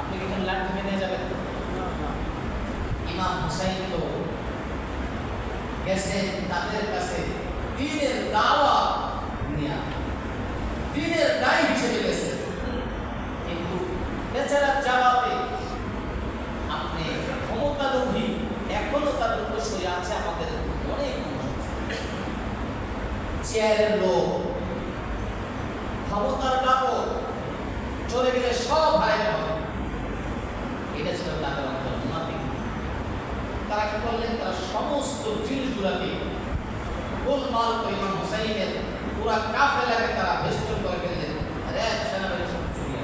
আপনি কি এখানে লাঠি নিয়ে যাবেন? ইমাম হুসাইন তো গেছেন তাদের কাছে দ্বীনের দাওয়াত নিয়ে, দ্বীনের দায়ী হিসেবে গেছে। কিন্তু বেচারা জবাবে আপনি ক্ষমতা লোভী, এখনো তার উপর সরে আছে আমাদের অনেক চেয়ারের লোক, ক্ষমতার কাপড় চলে গেলে সব হারাইতে হবে। এটা ছিল তাদের অন্তর মুনাফিক। তারা কি করলেন? তারা সমস্ত জিনিসগুলোকে গোলমাল করে ইমাম হুসাইনের পুরা কাফেলাকে তারা বেষ্টন করে ফেললেন। সেনাবাহিনী সব চুরিয়ে।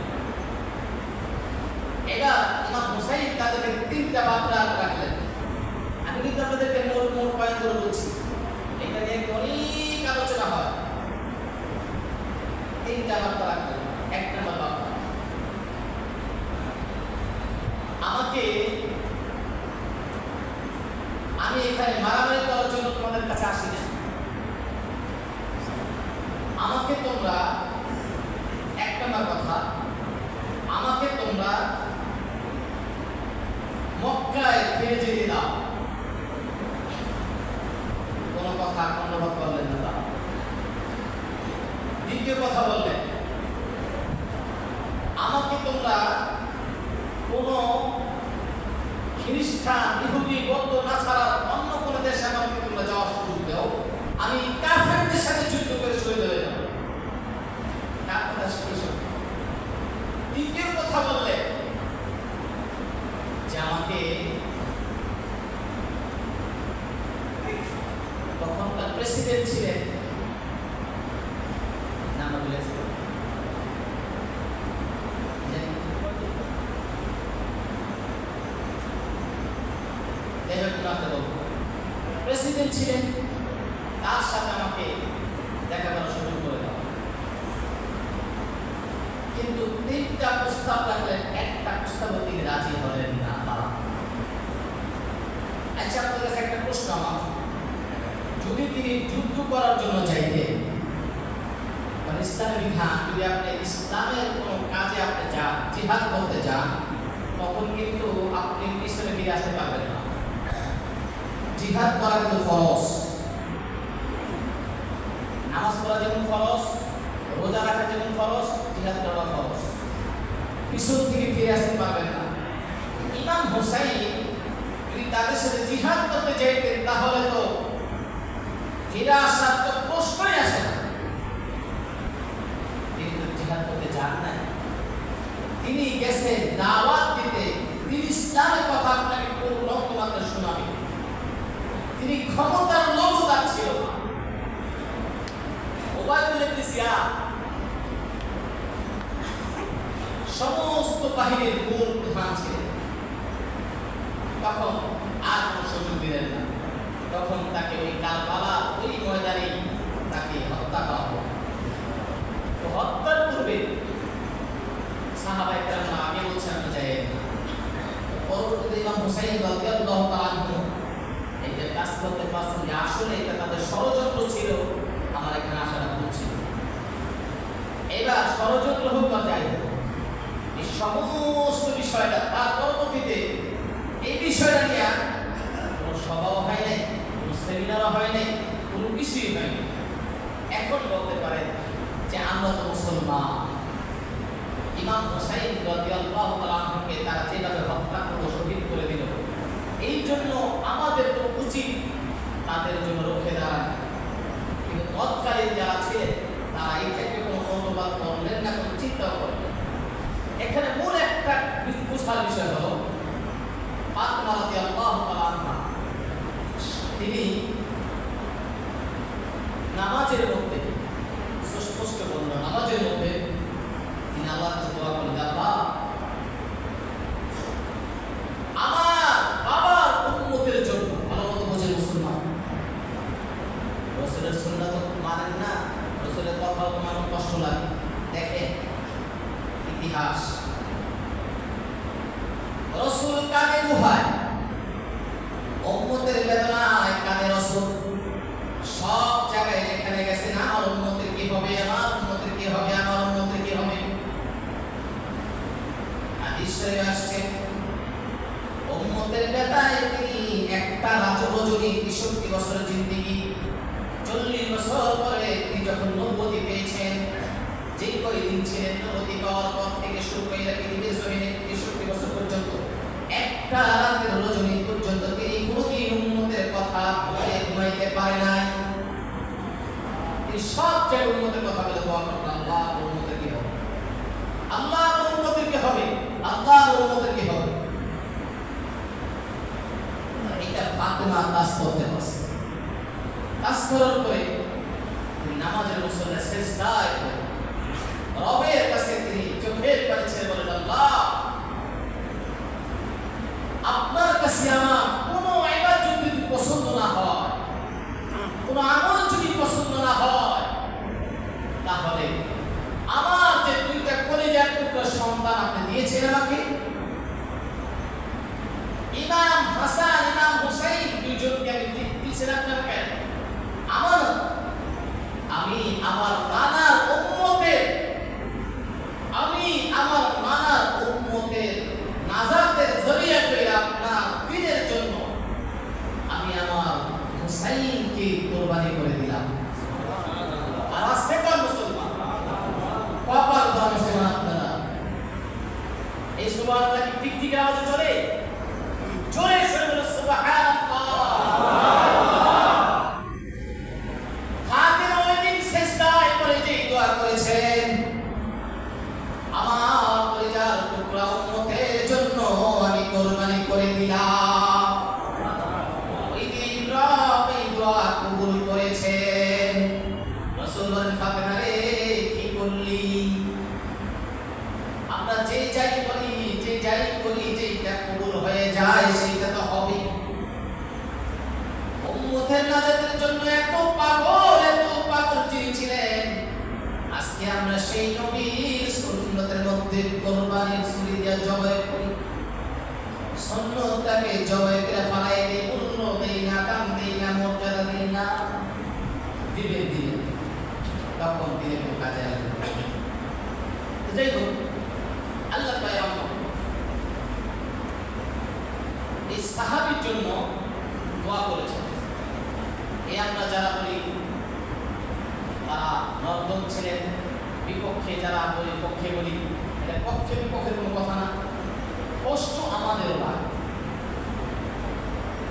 এবার ইমাম হুসাইন তাদেরকে ৩টা বার্তা রাখলেন। আমি কিন্তু আপনাদেরকে মোট পয়েন্ট করে বলছি, এটা নিয়ে অনেক আলোচনা হয়। ৩টা বার্তা রাখলেন। ১ নম্বর বার্তা, আমি এখানে মারামারি করার জন্য তোমাদের কাছে আসি না। আমাকে তোমরা, ১ নম্বর কথা, আমাকে তোমরা মক্কায় ফিরে যেতে দাও। কোন কথা অনুভব করলেন না। দ্বিতীয় কথা বললেন, আমাকে তোমরা কোন খ্রিস্টান, ইহুদি, বৌদ্ধ, নাসারা অন্য কোন দেশে আমাকে তোমরা যাওয়ার সুযোগ দাও, আমি কাফেরদের সাথে যুদ্ধ করে শহীদ হয়ে যাব। কার কথা শুনেছ? তৃতীয় কথা বললে যে আমাকে তখনকার প্রেসিডেন্ট ছিলেন নাম বলেছে প্রেসিডেন্ট ছিলেন, তার সাথে আমাকে দেখা করার সুযোগ করে দাও, কিন্তু 3টা প্রস্তাব রাখলেন, একটা প্রস্তাবে তিনি রাজি হলেন না। আচ্ছা, আপনার কাছে একটা প্রশ্ন আমার, যদি তিনি যুদ্ধ করার জন্য চাইতেন, ইসলামের বিধান, যদি আপনি ইসলামের কোনো কাজে আপনি যান, জিহাদ করতে যান, তখন কিন্তু আপনি ইসলামে ফিরে আসতে পারবেন না। জিহাদ করা কিন্তু ফরজ, নামাজ পড়া যেমন ফরজ, রোজা রাখা যেমন ফরজ, জিহাদ করা ফরজ। পিছন থেকে ফিরে আসতে পারবেন না। ইমাম হুসাইন যদি তাদের সাথে জিহাদ করতে চাইতেন, তাহলে তো ফিরে আসার তো প্রশ্নই আসে না। তিনি তো জিহাদ করতে যান না, তিনি গেছেন দাওয়াত দিতে, তিনি ইসলামের কথা আপনাকে কোন রকমাত্র শোনাবেন। তিনি ক্ষমতার লোভ তার ছিল না। ওবায়দুল ইবনে জিয়াদ সমস্ত বাহিনীর মূল প্রধান ছিলেন, তখন আর কোনো সুযোগ দিলেন না। তখন তাকে ওই কারবালা, ওই ময়দানে তাকে হত্যা করা হলো। তো হত্যার পূর্বে সাহাবায়ে কেরাম আগে বলছেন আপনি যাইয়েন না। পরবর্তীতে ইমাম হুসাইন রাদিয়াল্লাহু তাআলা আনহু এই যে কাজ করতে পারছেন যে আসলে এটা তাদের ষড়যন্ত্র ছিল, আমার এখানে আসাটা ভুল ছিল। এবার ষড়যন্ত্র হোক বা যাই হোক, এই সমস্ত বিষয়টা তার পরবর্তীতে এই বিষয়টা নিয়ে কোনো সভাও হয় নাই, কোনো সেমিনারও হয় নাই, কোনো কিছুই হয়নি। এখন বলতে পারেন যে আমরা তো মুসলমান। ইমাম হুসাইন রাদিয়াল্লাহু তাআলা আনহুকে তারা যেভাবে হত্যা করলো, শহীদ করে দিল, এই জন্য আমাদের তো উচিত তাদের জন্য রুখে দাঁড়ানো। কিন্তু তৎকালীন যারা ছিলেন তারা এইটাকে কোনো অনুবাদ করলেন না, কোনো চিন্তাও করলেন। এখানে মূল একটা বুঝার বিষয় হলো ফাতিমা রাদিয়াল্লাহু তাআলা আনহা, তিনি নামাজের মধ্যে সুস্পষ্ট বলল, নামাজের মধ্যে তিনি আল্লাহর কাছে দোয়া করলেন, আল্লাহ আমার বাবার উম্মতের জন্য, ভালো মতো বোঝে মুসলমান, রাসূলের সুন্নাত মানেন না, রাসূলের কথা মানতে কষ্ট লাগে। দেখেন ইতিহাস, রাসূল কানে গুহায়, উম্মতের বেদনায় কানে রাসূল। সব জায়গায় যেখানে গেছেন, আমার উম্মতের কি হবে, আমার উম্মতের কি হবে, আমার উম্মতের কি হবে। হাদিস শরীফে আসছে উম্মতের বেতায় তিনি একটা রজনী ৬৩ বছরের জিন্দেগি, ৪০ বছর পরে তিনি যখন নবুয়তি পেয়েছেন, যে কয়দিন ছিলেন নবুয়তি পাওয়ার পর থেকে শুরু করে পৃথিবীর জমিনে ৬৩ বছর পর্যন্ত, একটা রাতের রজনী পর্যন্ত তিনি কোনোদিন উম্মতের কথা বলে ঘুমাইতে পারে নাই। তিনি সব জায়গায় উম্মতের কথা বলে দোয়া করতেন, আল্লাহ উম্মতের কি হবে, আল্লাহ উম্মতের কি হবে, আল্লাহ উম্মতের কি হবে। এটা ফাতিমা কাজ করতে পারছে। কাজ করার পরে তিনি নামাজের মুসল্লা সেজদায় করে রবের কাছে তিনি চোখের পানি ছেড়ে বলেন, আল্লাহ আপনার কাছে আমার কোনো ইবাদত যদি পছন্দ না হয়, কোনো আমল যদি পছন্দ না হয়, তাহলে আমার যে 2টা কলিজার টুকরা সন্তান আপনি দিয়েছেন আমাকে, ইমাম হাসান ইমাম হুসাইন, 2জনকে আমি দিয়েছেন আপনাকে আমার, আমি আমার নানার উম্মতের, আমি আমার নানার উম্মতের নাজাতের জরিয়া করে আপনার দ্বীনের জন্য আমি আমার হুসাইনকে কুরবানি করে দিলাম। আর আজকে কোন মুসলমান কপাল ধরা মুসলমান আপনারা, এই সুবহানাল্লাহ কি ঠিক ঠিক আওয়াজে চলে? জোরে সরে বলে সুবহানাল্লাহ। ফাতিমা ওই দিন সেজদায় পড়ে যে দোয়া করেছেন, আমার কলিজার টুকরা উম্মতের জন্য আমি কুরবানি করে দিলাম। ওই দিন রব এই দোয়া কবুল করেছেন। রাসূল বলেন, ফাতিমা রে কি যে যাই বলি, যে যাই করি, যেটা কবুল হয়ে যায় সেটা তো হবে। উম্মতের নাজাতের জন্য এত পাগল যিনি ছিলেন, আজকে আমরা সেই নবীর সুন্নতের মধ্যে কুরবানির ছুরি দিয়ে জবাই করি, সুন্নতটাকে জবাই করে ফেলাই দেই, মূল্য দেই না, দাম দেই না, মর্যাদা দেই না। দিলে তখন দিলে কাজে লাগবে। যাই হোক, আল্লাহ এই সাহাবীর জন্য দোয়া করেছেন। এই আমরা যারা বলি তারা নর্দম ছিলেন, বিপক্ষে যারা বলি পক্ষে বলি, এটা পক্ষে বিপক্ষের কোনো কথা না, কষ্ট আমাদেরও লাগে।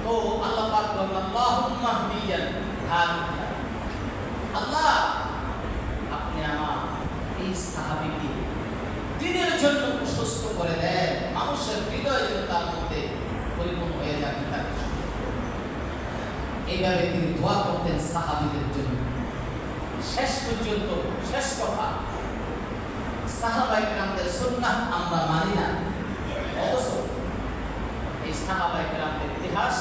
তো আল্লাহ পাক বলেন আল্লাহুম্মা হদিয়ান হাদিয়া, আল্লাহ আপনি আমার এই সাহাবীকে দিনের জন্য প্রশস্ত করে দেন, মানুষের হৃদয় যেন তার মধ্যে পরিপূর্ণ হয়ে যাবে। এইভাবে তিনি দোয়া করতেন সাহাবীদের জন্য। শেষ পর্যন্ত শেষ কথা, সাহাবায়ে কেরামদের সুন্নাহ আমরা মানি না, অথচ এই সাহাবায়ে কেরামদের ইতিহাস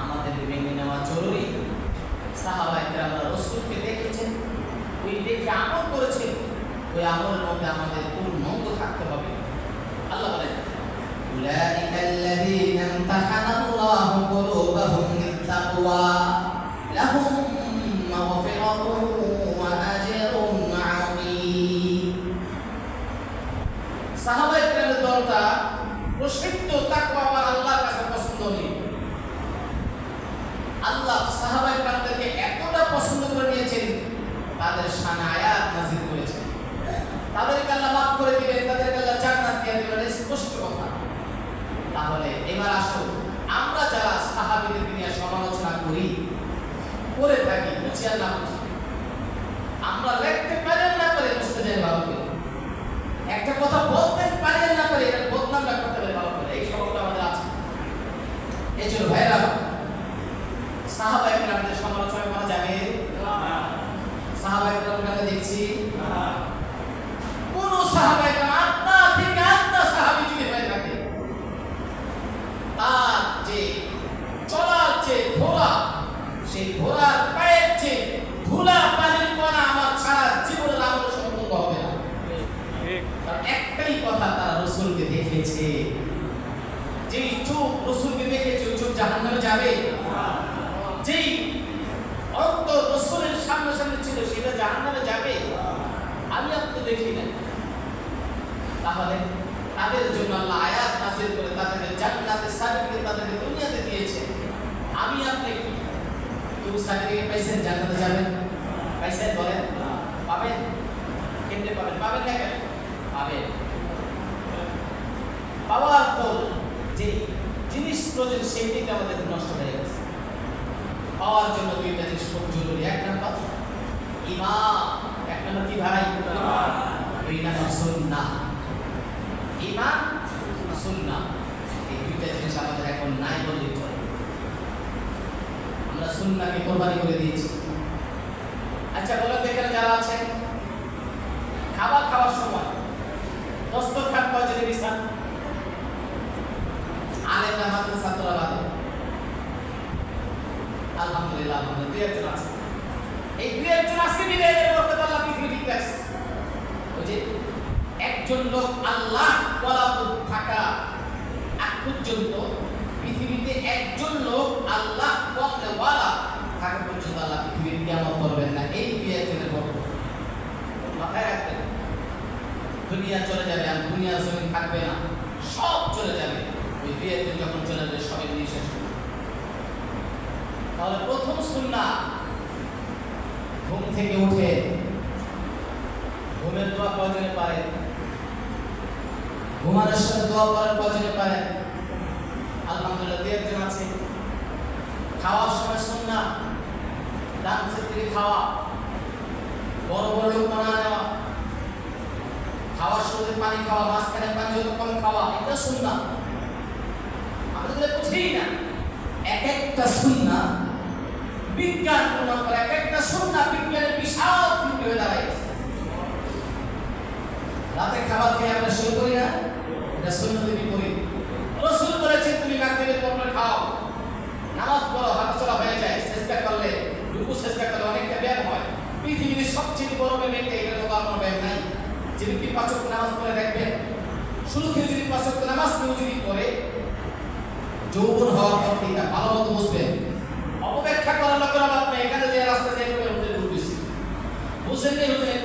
আমাদের মেনে নেওয়া জরুরি। সাহাবায়ে কেরামরা রাসূলকে দেখেছেন, ওই দেখে আমল করেছেন, ওই আমলের মধ্যে আমাদের পূর্ণাঙ্গ থাকতে হবে। আল্লাহ বলেন উলাইকাল্লাযীনা ইমতাহানাল্লাহু কুলুবাহুম লিত-তাকওয়া লাহুম মাগফিরাতুন ওয়া আজরুন আযীম। সাহাবায়ে কেরামের দলটা প্রসিদ্ধ তাকওয়াবান, আল্লাহর কাছে পছন্দনীয়। আল্লাহ সাহাবায়ে কেরামদেরকে এতটা পছন্দ করে নিয়েছেন, তাদের শানে আয়াত নাযিল করেছেন, তাদেরকে আল্লাহ মাফ করে দিবেন, তাদেরকে আল্লাহ জান্নাত দিয়ে দিবেন, স্পষ্ট কথা। তাহলে এবার আসুন, আমরা যারা সাহাবীদের নিয়ে সমালোচনা করে থাকি, বুঝি আর না বুঝি, আমরা লিখতে পারি না পারি বুঝতে চাই ভালো করে, একটা কথা বলতে পারি না পারি এটা বদনামটা করতে পারি ভালো করে, এই স্বভাবটা আমাদের আছে। এই জন্য ভাইরা, সাহাবায়ে কেরামদের সমালোচনা করা যাবে না। সাহাবায়ে কেরামকে দেখছি কোন সাহাবায়ে কেরাম আত্মা থেকে আত্মা সাহাবী যদি হয়ে থাকে, তার যে চলার যে ঘোড়া, সেই ঘোড়ার পায়ের যে ধুলা পানির কণা আমার সারা জীবনের আমল সম্পূর্ণ হবে না। কারণ একটাই কথা, তারা রাসূলকে দেখেছে। যেই চোখ রাসূলকে দেখেছে ওই চোখ জাহান্নামে যাবে? যেই অন্তর রাসূলের সামনে ছিল সেটা জাহান্নামে যাবে? আমি আপনি দেখি না। তাহলে তাদের জন্য আল্লাহ আয়াত নাযিল করে তাদেরকে জান্নাতের সার্টিফিকেট তাদেরকে দুনিয়াতে দিয়েছে। আমি আপনি কি কেউ সার্টিফিকেট পাইছেন জান্নাতে যাবেন? পাইছেন? বলেন পাবেন? কেমনে পাবেন? পাবেন না কেন? পাবেন। পাওয়ার পর যে জিনিস প্রয়োজন সেটাই আমাদের নষ্ট হয়ে গেছে। পাওয়ার জন্য দুইটা জিনিস খুব জরুরি। এক নাম্বার ঈমান, এক নাম্বার কি ভাই? দুই নাম্বার সুন্নাহ। ঈমান, সুন্নাহ, এই দুইটা জিনিস আমাদের এখন নাই বললেই চলে। আমরা সুন্নাহকে কোরবানি করে দিয়েছি। আচ্ছা বলেন তো, এখানে যারা আছেন খাবার খাওয়ার সময় দস্তরখান কয়জনে বিছান? আলেমরা মাত্র ছাত্ররা বাদে আলহামদুলিল্লাহ দুই একজন আছে। এই দুই একজন আছে মিলে এর বরকত আল্লাহ পৃথিবী দিতেছে। ওই যে একজন লোক আল্লাহ ওয়ালা থাকা আগ পর্যন্ত পৃথিবীতে একজন লোক আল্লাহ ওয়ালা থাকা পর্যন্ত আল্লাহ পৃথিবীর কিয়ামত করবেন না। এই দুই একজনের বরকত মাথায় রাখবেন। দুনিয়া চলে যাবে, আর দুনিয়ার জমিন থাকবে না, সব চলে যাবে। ওই দুই একজন যখন চলে যাবে সবাই নিয়ে শেষ হবে। তাহলে প্রথম সুন্নাহ, ঘুম থেকে উঠে ঘুমের দোয়া কয়জনে পারে? ঘুমানোর সময় দোয়া করার কয়জনে পারে? আলহামদুলিল্লাহ দুই একজন আছে। খাওয়ার সময় সুন্নাহ, ডান থেকে খাওয়া, বড় বড় লোকমা না নেওয়া, খাওয়ার সময় পানি খাওয়া, মাঝখানে পানি যত কম খাওয়া, এটা সুন্নাহ। আমাদের বুঝেই না এক একটা সুন্নাহ বিজ্ঞান প্রমাণ করে, এক একটা সুন্নাহ বিজ্ঞানের বিশাল ত্রুটি হয়ে দাঁড়ায়। রাতে খাবার খেয়ে আমরা শুয়ে পড়ি না, এটা সুন্নতের বিপরীত। রাসূল বলেছেন তুমি মাগরিবের পর খাও, নামাজ পড়ো, হাঁটাচলা হয়ে যায়, চেষ্টা করলে রুকু চেষ্টা করলে অনেকটা ব্যায়াম হয়। পৃথিবীর সবচেয়ে বড় ব্যায়াম এটা, তো আর কোনো ব্যায়াম নাই। যে ব্যক্তি 5 ওয়াক্ত নামাজ পড়ে দেখবেন, শুরু থেকে যদি 5 ওয়াক্ত নামাজ কেউ যদি পড়ে, যৌবন হওয়ার পর থেকে ভালো মতো বুঝবেন। অপব্যাখ্যা করার লোকেরা আপনি এখানে যে রাস্তা দিয়ে বুঝেন বুঝেন